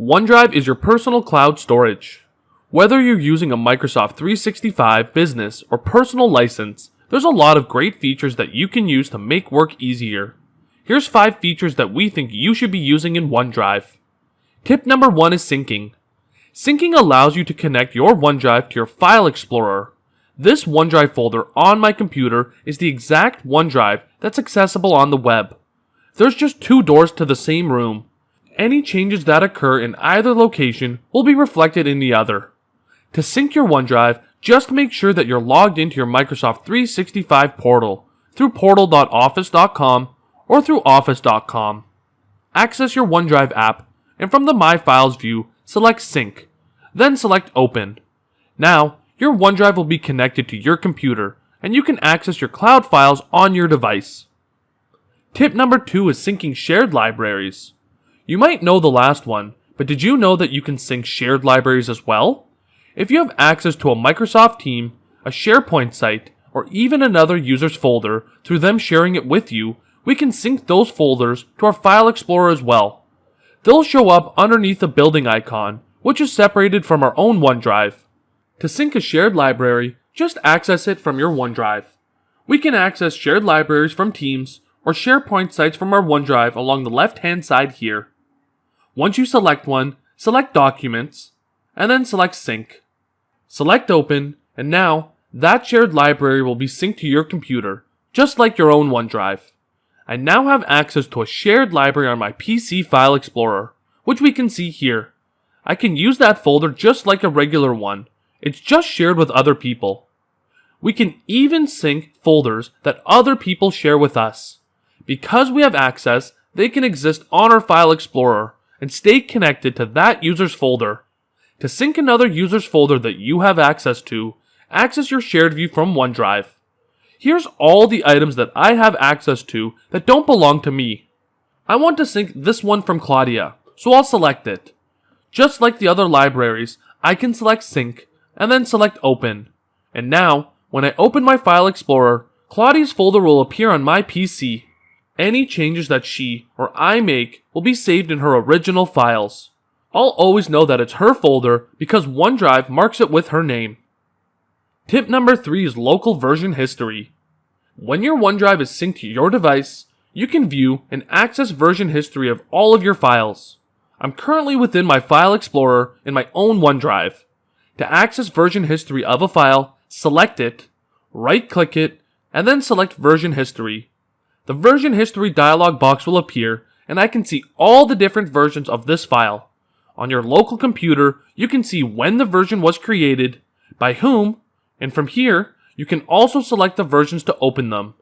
OneDrive is your personal cloud storage. Whether you're using a Microsoft 365 business or personal license, there's a lot of great features that you can use to make work easier. Here's 5 features that we think you should be using in OneDrive. Tip number 1 is syncing. Syncing allows you to connect your OneDrive to your File Explorer. This OneDrive folder on my computer is the exact OneDrive that's accessible on the web. There's just 2 doors to the same room. Any changes that occur in either location will be reflected in the other. To sync your OneDrive, just make sure that you're logged into your Microsoft 365 portal through portal.office.com or through office.com. Access your OneDrive app, and from the My Files view, select Sync, then select Open. Now, your OneDrive will be connected to your computer, and you can access your cloud files on your device. Tip number 2 is syncing shared libraries. You might know the last one, but did you know that you can sync shared libraries as well? If you have access to a Microsoft team, a SharePoint site, or even another user's folder through them sharing it with you, we can sync those folders to our File Explorer as well. They'll show up underneath the building icon, which is separated from our own OneDrive. To sync a shared library, just access it from your OneDrive. We can access shared libraries from Teams or SharePoint sites from our OneDrive along the left-hand side here. Once you select one, select Documents, and then select Sync. Select Open, and now that shared library will be synced to your computer, just like your own OneDrive. I now have access to a shared library on my PC File Explorer, which we can see here. I can use that folder just like a regular one. It's just shared with other people. We can even sync folders that other people share with us. Because we have access, they can exist on our File Explorer and stay connected to that user's folder. To sync another user's folder that you have access to, access your shared view from OneDrive. Here's all the items that I have access to that don't belong to me. I want to sync this one from Claudia, so I'll select it. Just like the other libraries, I can select Sync and then select Open. And now, when I open my File Explorer, Claudia's folder will appear on my PC. Any changes that she or I make will be saved in her original files. I'll always know that it's her folder because OneDrive marks it with her name. Tip number 3 is local version history. When your OneDrive is synced to your device, you can view and access version history of all of your files. I'm currently within my File Explorer in my own OneDrive. To access version history of a file, select it, right-click it, and then select Version History. The Version History dialog box will appear, and I can see all the different versions of this file. On your local computer, you can see when the version was created, by whom, and from here, you can also select the versions to open them.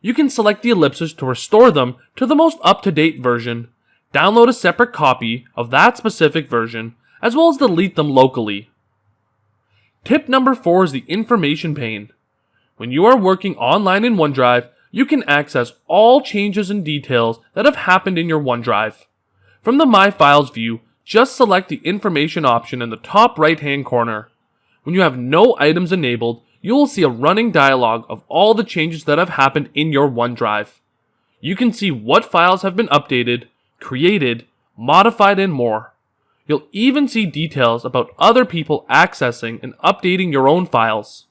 You can select the ellipses to restore them to the most up-to-date version, download a separate copy of that specific version, as well as delete them locally. Tip number 4 is the information pane. When you are working online in OneDrive, you can access all changes and details that have happened in your OneDrive. From the My Files view, just select the information option in the top right-hand corner. When you have no items enabled, you will see a running dialog of all the changes that have happened in your OneDrive. You can see what files have been updated, created, modified, and more. You'll even see details about other people accessing and updating your own files.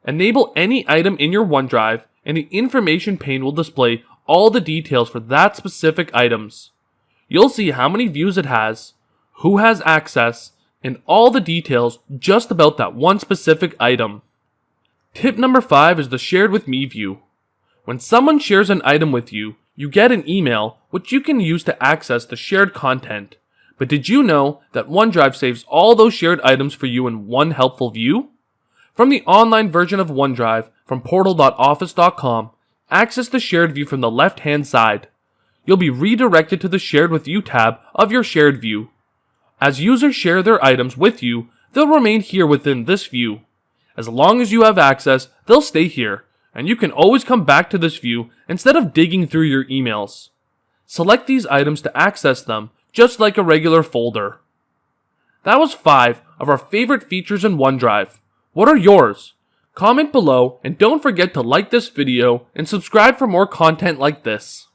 Enable any item in your OneDrive, and the information pane will display all the details for that specific items. You'll see how many views it has, who has access, and all the details just about that one specific item. Tip number 5 is the Shared with Me view. When someone shares an item with you, you get an email which you can use to access the shared content. But did you know that OneDrive saves all those shared items for you in one helpful view? From the online version of OneDrive from portal.office.com, access the shared view from the left-hand side. You'll be redirected to the Shared with You tab of your shared view. As users share their items with you, they'll remain here within this view. As long as you have access, they'll stay here, and you can always come back to this view instead of digging through your emails. Select these items to access them, just like a regular folder. That was 5 of our favorite features in OneDrive. What are yours? Comment below, and don't forget to like this video and subscribe for more content like this.